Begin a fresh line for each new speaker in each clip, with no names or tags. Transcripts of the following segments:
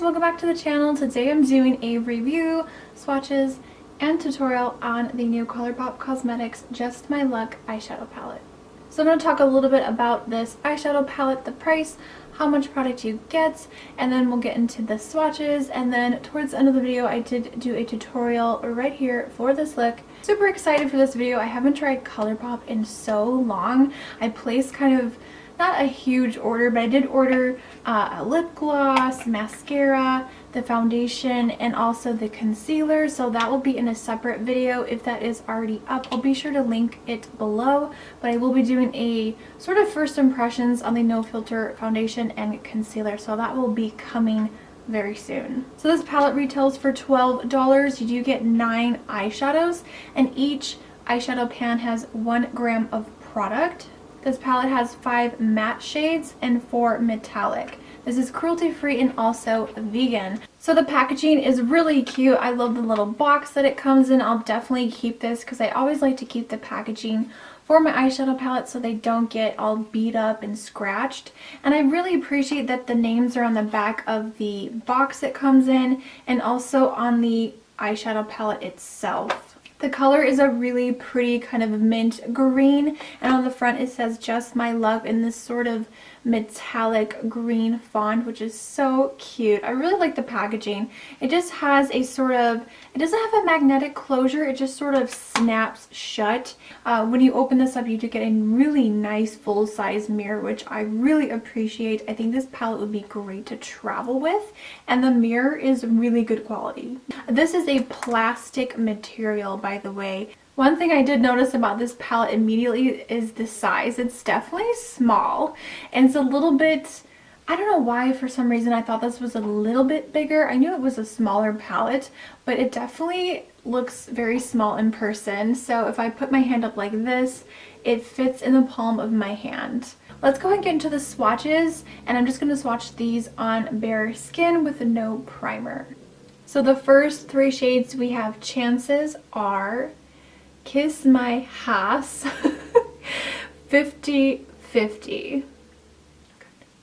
welcome back to the channel. Today I'm doing a review, swatches, and tutorial on the new Colourpop Cosmetics Just My Luck eyeshadow palette. So I'm going to talk a little bit about this eyeshadow palette, the price, how much product you get, and then we'll get into the swatches, and then towards the end of the video I did do a tutorial right here for this look. Super excited for this video. I haven't tried Colourpop in so long. I placed kind of not a huge order, but I did order a lip gloss, mascara, the foundation, and also the concealer, so that will be in a separate video. If that is already up, I'll be sure to link it below, but I will be doing a sort of first impressions on the no filter foundation and concealer, so that will be coming very soon. So this palette retails for $12. You do get 9 eyeshadows, and each eyeshadow pan has 1 gram of product. This palette has 5 matte shades and 4 metallic. This is cruelty free and also vegan. So the packaging is really cute. I love the little box that it comes in. I'll definitely keep this because I always like to keep the packaging for my eyeshadow palette so they don't get all beat up and scratched. And I really appreciate that the names are on the back of the box it comes in and also on the eyeshadow palette itself. The color is a really pretty kind of mint green, and on the front it says Just My Love in this sort of metallic green font, which is so cute. I really like the packaging. It just has a sort of, it doesn't have a magnetic closure, it just sort of snaps shut. When you open this up, you do get a really nice full-size mirror, which I really appreciate. I think this palette would be great to travel with, and the mirror is really good quality. This is a plastic material, by the way. One thing I did notice about this palette immediately is the size. It's definitely small, and it's a little bit, I don't know why, for some reason I thought this was a little bit bigger. I knew it was a smaller palette, but it definitely looks very small in person. So if I put my hand up like this, it fits in the palm of my hand. Let's go ahead and get into the swatches, and I'm just going to swatch these on bare skin with no primer. So the first 3 shades we have chances are Kiss My Hass 50-50.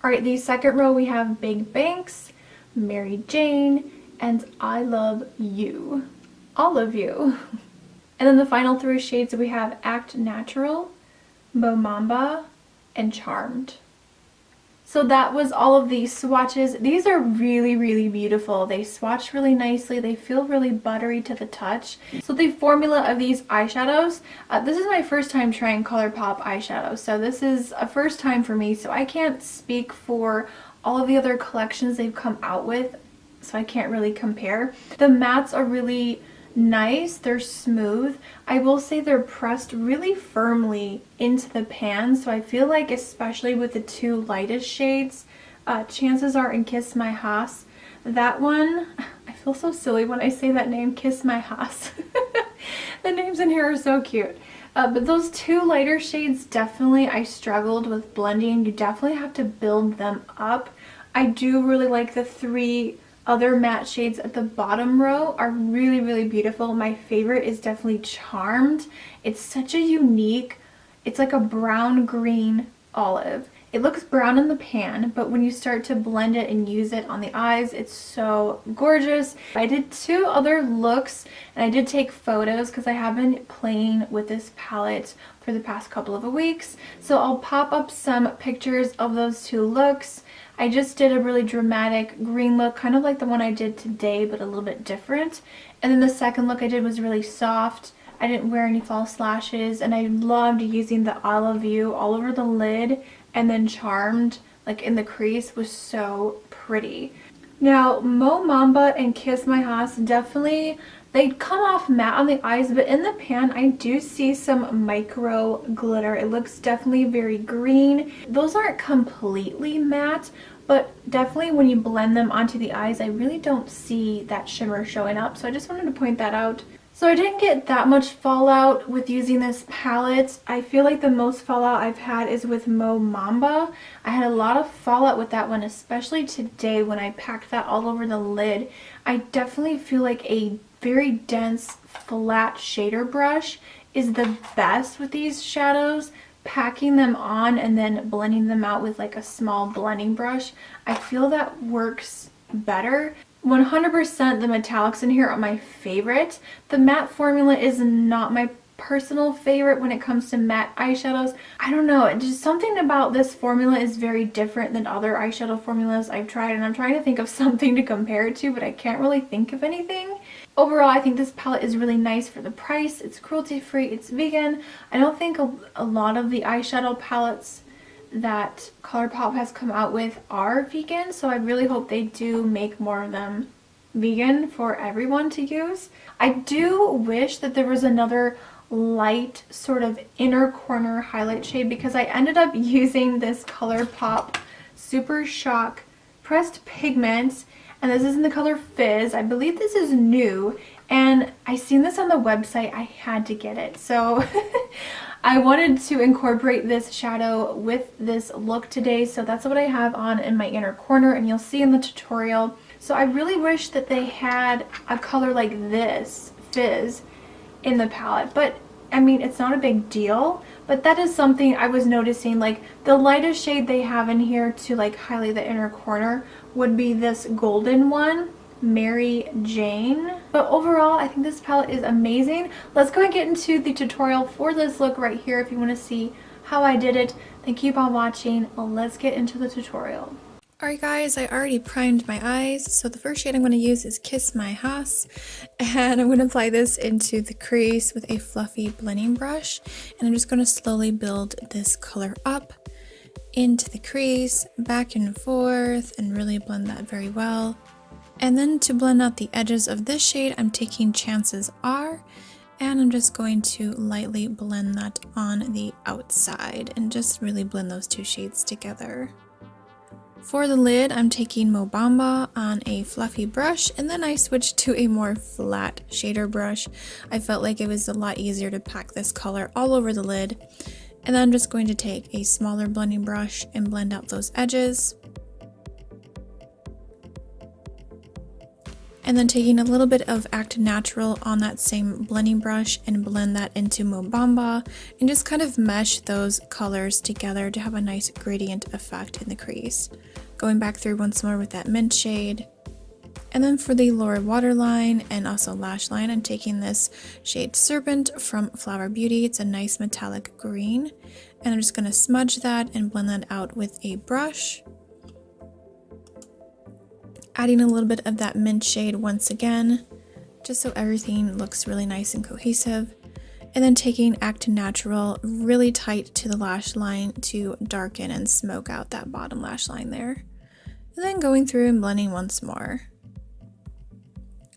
Alright, the second row we have Big Banks, Mary Jane, and I Love You. All of you. And then the final 3 shades we have Act Natural, Mo Mamba, and Charmed. So that was all of these swatches. These are really, really beautiful. They swatch really nicely. They feel really buttery to the touch. So the formula of these eyeshadows, this is my first time trying Colourpop eyeshadow. So this is a first time for me. So I can't speak for all of the other collections they've come out with. So I can't really compare. The mattes are really nice. They're smooth. I will say they're pressed really firmly into the pan, so I feel like, especially with the 2 lightest shades, chances are in Kiss My Hass, that one, I feel so silly when I say that name, Kiss My Hass. The names in here are so cute. But those 2 lighter shades, definitely I struggled with blending. You definitely have to build them up. I do really like the 3 other matte shades at the bottom row are really, really beautiful. My favorite is definitely Charmed. It's such a unique, it's like a brown green olive. It looks brown in the pan, but when you start to blend it and use it on the eyes, it's so gorgeous. I did 2 other looks, and I did take photos because I have been playing with this palette for the past couple of weeks. So I'll pop up some pictures of those 2 looks. I just did a really dramatic green look, kind of like the one I did today, but a little bit different. And then the second look I did was really soft. I didn't wear any false lashes, and I loved using the I Love You all over the lid, and then Charmed, like in the crease, was so pretty. Now, Mo Mamba and Kiss My Hass definitely, they come off matte on the eyes, but in the pan I do see some micro glitter. It looks definitely very green. Those aren't completely matte, but definitely when you blend them onto the eyes, I really don't see that shimmer showing up, so I just wanted to point that out. So I didn't get that much fallout with using this palette. I feel like the most fallout I've had is with Mo Mamba. I had a lot of fallout with that one, especially today when I packed that all over the lid. I definitely feel like a very dense flat shader brush is the best with these shadows. Packing them on and then blending them out with like a small blending brush, I feel that works better. 100% the metallics in here are my favorite. The matte formula is not my personal favorite when it comes to matte eyeshadows. I don't know, just something about this formula is very different than other eyeshadow formulas I've tried, and I'm trying to think of something to compare it to, but I can't really think of anything. Overall, I think this palette is really nice for the price. It's cruelty free, it's vegan. I don't think a lot of the eyeshadow palettes that Colourpop has come out with are vegan, so I really hope they do make more of them vegan for everyone to use. I do wish that there was another light sort of inner corner highlight shade, because I ended up using this Colourpop Super Shock Pressed Pigment, and this is in the color Fizz. I believe this is new, and I seen this on the website. I had to get it, so I wanted to incorporate this shadow with this look today, so that's what I have on in my inner corner, and you'll see in the tutorial. So I really wish that they had a color like this, Fizz, in the palette, but I mean, it's not a big deal, but that is something I was noticing. Like, the lightest shade they have in here to like highlight the inner corner would be this golden one, Mary Jane. But overall, I think this palette is amazing. Let's go and get into the tutorial for this look right here. If you want to see how I did it, then keep on watching. Let's get into the tutorial. Alright guys, I already primed my eyes, so the first shade I'm going to use is Kiss My House, and I'm going to apply this into the crease with a fluffy blending brush, and I'm just going to slowly build this color up into the crease, back and forth, and really blend that very well. And then to blend out the edges of this shade, I'm taking Chances Are, and I'm just going to lightly blend that on the outside, and just really blend those two shades together. For the lid, I'm taking Mo Bamba on a fluffy brush, and then I switched to a more flat shader brush. I felt like it was a lot easier to pack this color all over the lid. And then I'm just going to take a smaller blending brush and blend out those edges. And then taking a little bit of Act Natural on that same blending brush and blend that into Mo Bamba, and just kind of mesh those colors together to have a nice gradient effect in the crease. Going back through once more with that mint shade. And then for the lower waterline and also lash line, I'm taking this shade Serpent from Flower Beauty. It's a nice metallic green. And I'm just going to smudge that and blend that out with a brush. Adding a little bit of that mint shade once again, just so everything looks really nice and cohesive. And then taking Act Natural really tight to the lash line to darken and smoke out that bottom lash line there. And then going through and blending once more.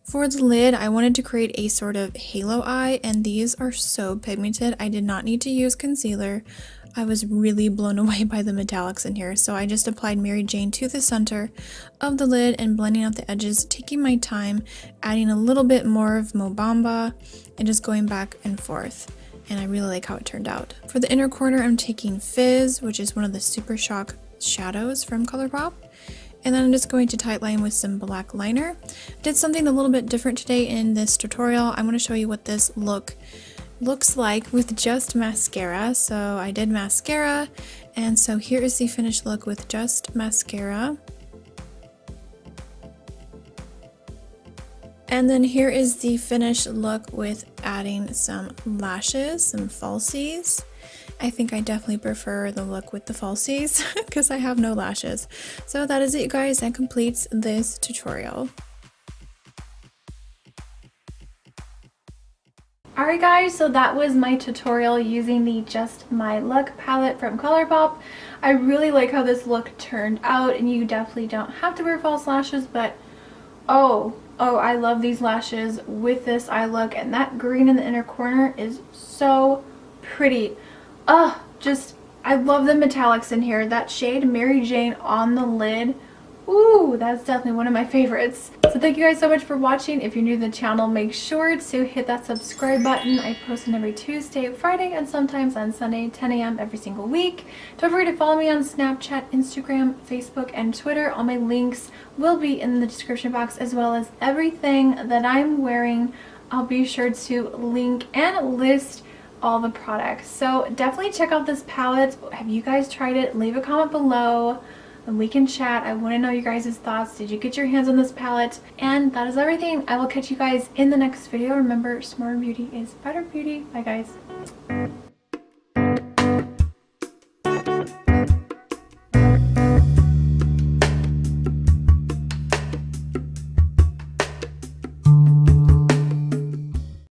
For the lid, I wanted to create a sort of halo eye, and these are so pigmented. I did not need to use concealer. I was really blown away by the metallics in here, so I just applied Mary Jane to the center of the lid and blending out the edges, taking my time, adding a little bit more of Mo Bamba, and just going back and forth. And I really like how it turned out. For the inner corner, I'm taking Fizz, which is one of the Super Shock shadows from Colourpop. And then I'm just going to tightline with some black liner. Did something a little bit different today in this tutorial. I'm going to show you what this look looks like with just mascara. So I did mascara, and so here is the finished look with just mascara. And then here is the finished look with adding some lashes, some falsies. I think I definitely prefer the look with the falsies because I have no lashes. So that is it, you guys. That completes this tutorial. Alright guys, so that was my tutorial using the Just My Look palette from Colourpop. I really like how this look turned out, and you definitely don't have to wear false lashes, but oh, I love these lashes with this eye look, and that green in the inner corner is so pretty. I love the metallics in here. That shade Mary Jane on the lid, ooh, that's definitely one of my favorites. So thank you guys so much for watching. If you're new to the channel, make sure to hit that subscribe button. I post on every Tuesday, Friday, and sometimes on Sunday, 10 a.m. every single week. Don't forget to follow me on Snapchat, Instagram, Facebook, and Twitter. All my links will be in the description box, as well as everything that I'm wearing. I'll be sure to link and list all the products. So definitely check out this palette. Have you guys tried it? Leave a comment below. and we can chat. I want to know you guys' thoughts. Did you get your hands on this palette? And that is everything. I will catch you guys in the next video. Remember, smarter beauty is better beauty. Bye guys.